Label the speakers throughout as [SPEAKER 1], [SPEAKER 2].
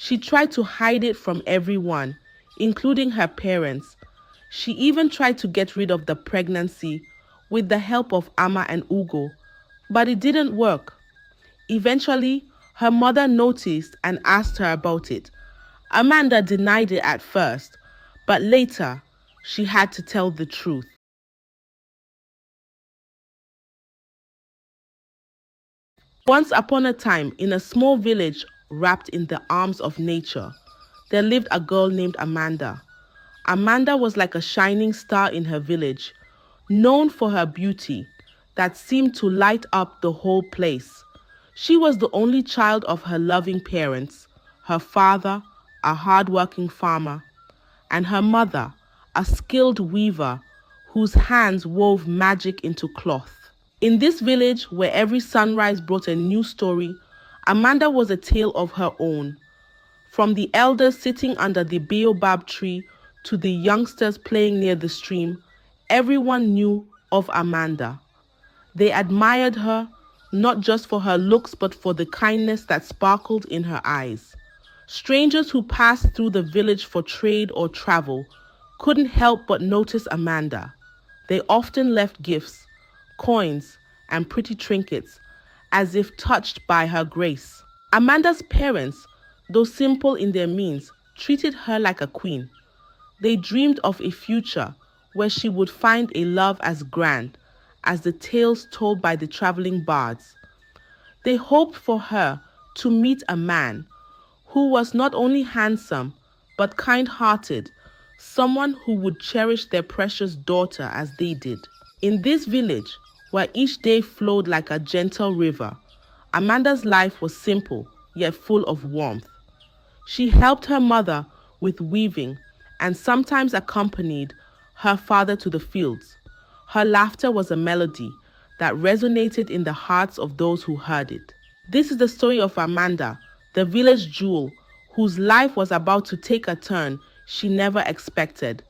[SPEAKER 1] She tried to hide it from everyone, including her parents. She even tried to get rid of the pregnancy with the help of Amma and Ugo, but it didn't work. Eventually, her mother noticed and asked her about it. Amanda denied it at first, but later she had to tell the truth. Once upon a time, in a small village wrapped in the arms of nature, there lived a girl named Amanda. Amanda was like a shining star in her village, known for her beauty that seemed to light up the whole place. She was the only child of her loving parents, her father, a hard-working farmer, and her mother, a skilled weaver whose hands wove magic into cloth. In this village, where every sunrise brought a new story, Amanda was a tale of her own. From the elders sitting under the baobab tree to the youngsters playing near the stream, everyone knew of Amanda. They admired her, not just for her looks but for the kindness that sparkled in her eyes. Strangers who passed through the village for trade or travel couldn't help but notice Amanda. They often left gifts, coins, and pretty trinkets, as if touched by her grace. Amanda's parents, though simple in their means, treated her like a queen. They dreamed of a future where she would find a love as grand as the tales told by the traveling bards. They hoped for her to meet a man who was not only handsome but kind-hearted, someone who would cherish their precious daughter as they did. In this village, where each day flowed like a gentle river, Amanda's life was simple yet full of warmth. She helped her mother with weaving and sometimes accompanied her father to the fields. Her laughter was a melody that resonated in the hearts of those who heard it. This is the story of Amanda, the village jewel, whose life was about to take a turn she never expected.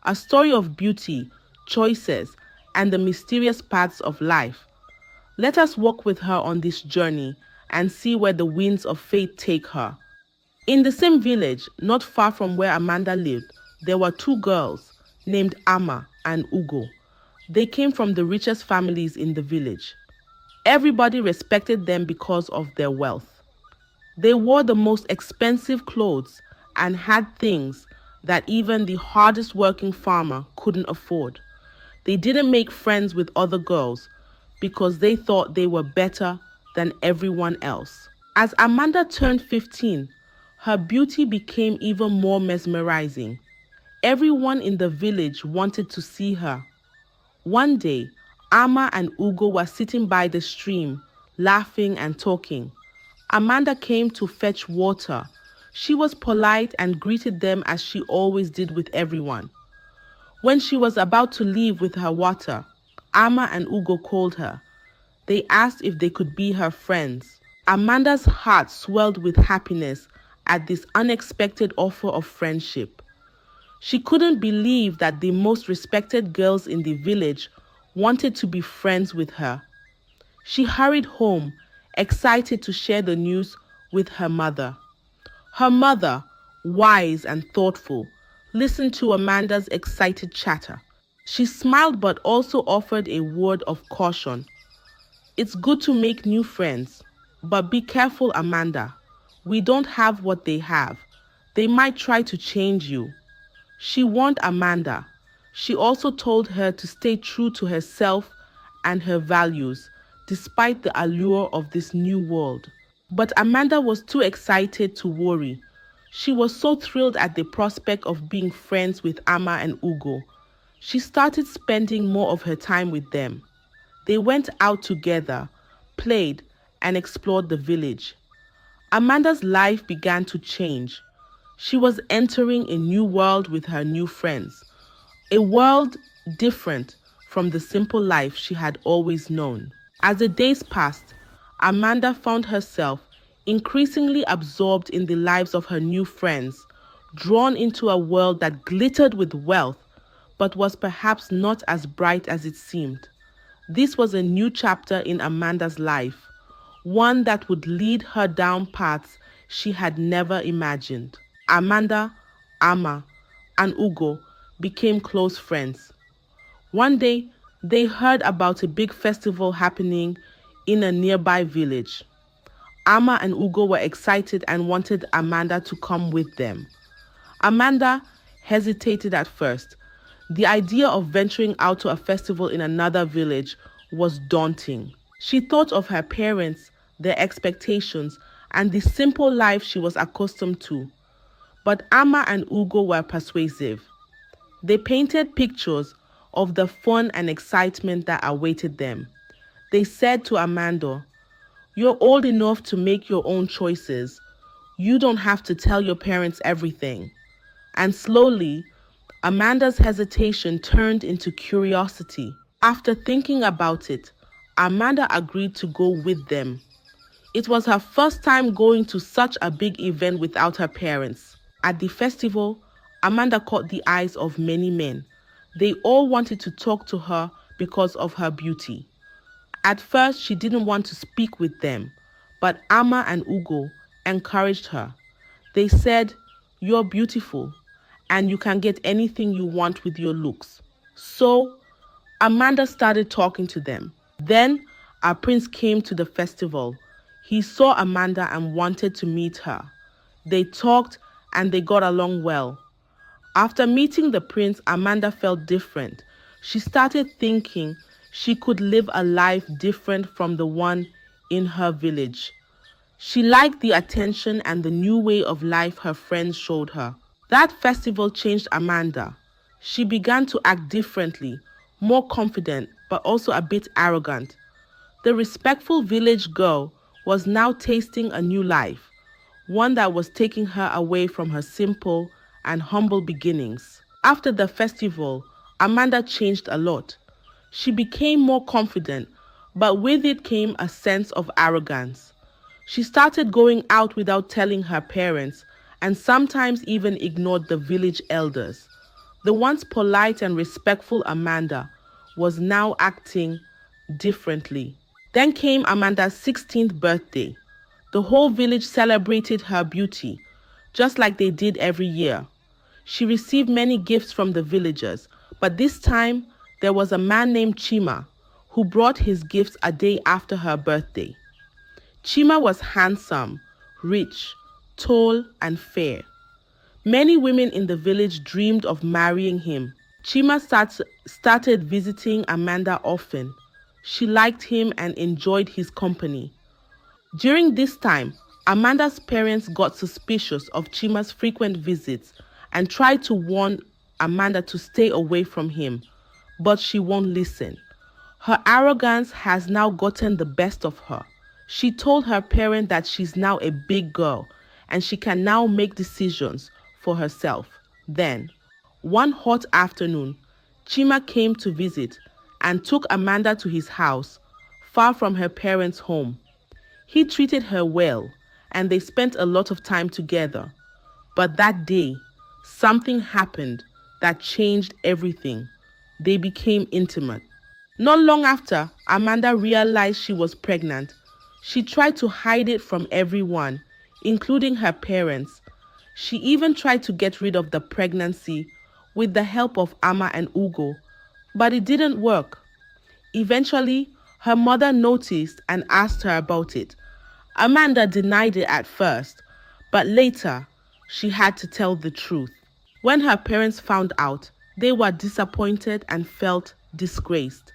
[SPEAKER 1] A story of beauty, choices, and the mysterious paths of life. Let us walk with her on this journey and see where the winds of fate take her. In the same village, not far from where Amanda lived, there were two girls named Amma and Ugo. They came from the richest families in the village. Everybody respected them because of their wealth. They wore the most expensive clothes and had things that even the hardest working farmer couldn't afford. They didn't make friends with other girls because they thought they were better than everyone else. As Amanda turned 15, her beauty became even more mesmerizing. Everyone in the village wanted to see her. One day, Amma and Ugo were sitting by the stream, laughing and talking. Amanda came to fetch water. She was polite and greeted them as she always did with everyone. When she was about to leave with her water, Amma and Ugo called her. They asked if they could be her friends. Amanda's heart swelled with happiness at this unexpected offer of friendship. She couldn't believe that the most respected girls in the village wanted to be friends with her. She hurried home, excited to share the news with her mother. Her mother, wise and thoughtful, listened to Amanda's excited chatter. She smiled but also offered a word of caution. It's good to make new friends, but be careful, Amanda. We don't have what they have. They might try to change you. She warned Amanda. She also told her to stay true to herself and her values, despite the allure of this new world. But Amanda was too excited to worry. She was so thrilled at the prospect of being friends with Amma and Ugo. She started spending more of her time with them. They went out together, played, and explored the village. Amanda's life began to change. She was entering a new world with her new friends, a world different from the simple life she had always known. As the days passed, Amanda found herself increasingly absorbed in the lives of her new friends, drawn into a world that glittered with wealth, but was perhaps not as bright as it seemed. This was a new chapter in Amanda's life, one that would lead her down paths she had never imagined. Amanda, Amma, and Ugo became close friends. One day, they heard about a big festival happening in a nearby village. Amma and Ugo were excited and wanted Amanda to come with them. Amanda hesitated at first. The idea of venturing out to a festival in another village was daunting. She thought of her parents, their expectations, and the simple life she was accustomed to. But Amma and Ugo were persuasive. They painted pictures of the fun and excitement that awaited them. They said to Amanda, "You're old enough to make your own choices. You don't have to tell your parents everything." And slowly, Amanda's hesitation turned into curiosity. After thinking about it, Amanda agreed to go with them. It was her first time going to such a big event without her parents. At the festival, Amanda caught the eyes of many men. They all wanted to talk to her because of her beauty. At first, she didn't want to speak with them, but Amma and Ugo encouraged her. They said, "You're beautiful, and you can get anything you want with your looks." So, Amanda started talking to them. Then, our prince came to the festival. He saw Amanda and wanted to meet her. They talked and they got along well. After meeting the prince, Amanda felt different. She started thinking she could live a life different from the one in her village. She liked the attention and the new way of life her friends showed her. That festival changed Amanda. She began to act differently, more confident, but also a bit arrogant. The respectful village girl was now tasting a new life, one that was taking her away from her simple and humble beginnings. After the festival, Amanda changed a lot. She became more confident, but with it came a sense of arrogance. She started going out without telling her parents and sometimes even ignored the village elders. The once polite and respectful Amanda was now acting differently. Then came Amanda's 16th birthday. The whole village celebrated her beauty, just like they did every year. She received many gifts from the villagers, but this time there was a man named Chima who brought his gifts a day after her birthday. Chima was handsome, rich, tall, and fair. Many women in the village dreamed of marrying him. Chima started visiting Amanda often. She liked him and enjoyed his company. During this time, Amanda's parents got suspicious of Chima's frequent visits and tried to warn Amanda to stay away from him, but she won't listen. Her arrogance has now gotten the best of her. She told her parents that she's now a big girl and she can now make decisions for herself. Then, one hot afternoon, Chima came to visit and took Amanda to his house, far from her parents' home. He treated her well, and they spent a lot of time together. But that day, something happened that changed everything. They became intimate. Not long after, Amanda realized she was pregnant. She tried to hide it from everyone, including her parents. She even tried to get rid of the pregnancy with the help of Amma and Ugo, but it didn't work. Eventually, her mother noticed and asked her about it. Amanda denied it at first, but later, she had to tell the truth. When her parents found out, they were disappointed and felt disgraced.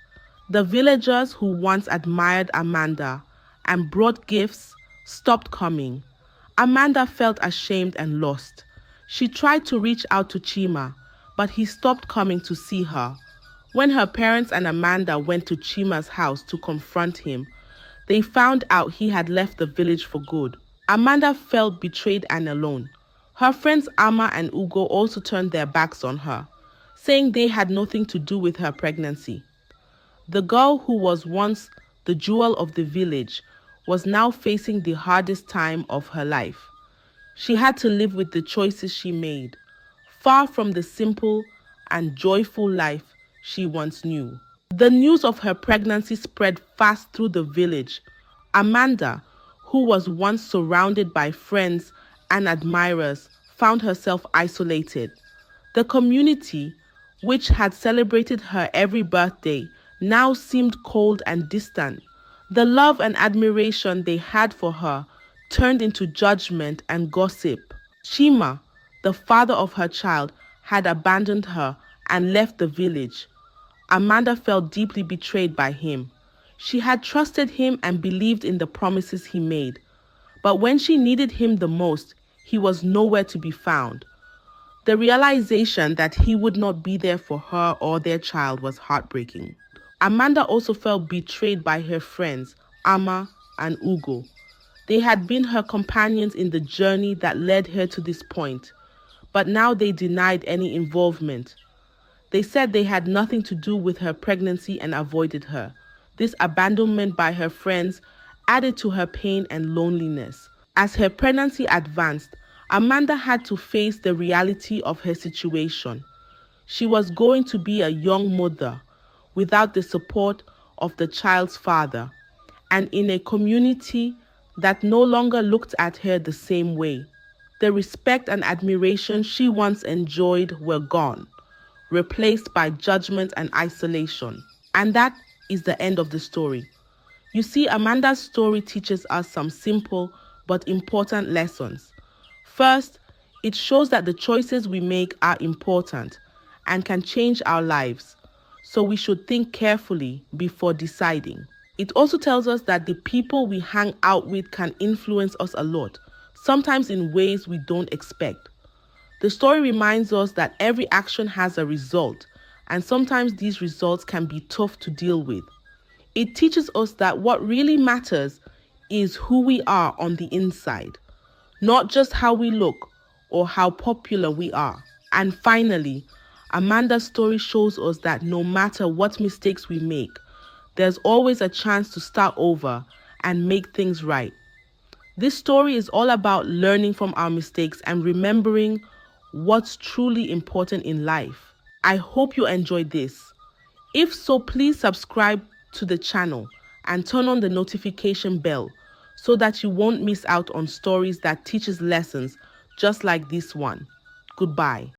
[SPEAKER 1] The villagers who once admired Amanda and brought gifts stopped coming. Amanda felt ashamed and lost. She tried to reach out to Chima, but he stopped coming to see her. When her parents and Amanda went to Chima's house to confront him, they found out he had left the village for good. Amanda felt betrayed and alone. Her friends Amma and Ugo also turned their backs on her, saying they had nothing to do with her pregnancy. The girl who was once the jewel of the village was now facing the hardest time of her life. She had to live with the choices she made, far from the simple and joyful life she once knew. The news of her pregnancy spread fast through the village. Amanda, who was once surrounded by friends and admirers, found herself isolated. The community, which had celebrated her every birthday, now seemed cold and distant. The love and admiration they had for her turned into judgment and gossip. Chima, the father of her child, had abandoned her and left the village. Amanda felt deeply betrayed by him. She had trusted him and believed in the promises he made. But when she needed him the most, he was nowhere to be found. The realization that he would not be there for her or their child was heartbreaking. Amanda also felt betrayed by her friends, Amma and Ugo. They had been her companions in the journey that led her to this point, but now they denied any involvement. They said they had nothing to do with her pregnancy and avoided her. This abandonment by her friends added to her pain and loneliness. As her pregnancy advanced, Amanda had to face the reality of her situation. She was going to be a young mother without the support of the child's father, and in a community that no longer looked at her the same way. The respect and admiration she once enjoyed were gone, replaced by judgment and isolation. And that is the end of the story. You see, Amanda's story teaches us some simple but important lessons. First, it shows that the choices we make are important and can change our lives, so we should think carefully before deciding. It also tells us that the people we hang out with can influence us a lot, sometimes in ways we don't expect. The story reminds us that every action has a result, and sometimes these results can be tough to deal with. It teaches us that what really matters is who we are on the inside, not just how we look or how popular we are. And finally, Amanda's story shows us that no matter what mistakes we make, there's always a chance to start over and make things right. This story is all about learning from our mistakes and remembering what's truly important in life. I hope you enjoyed this. If so, please subscribe to the channel and turn on the notification bell so that you won't miss out on stories that teaches lessons just like this one. Goodbye.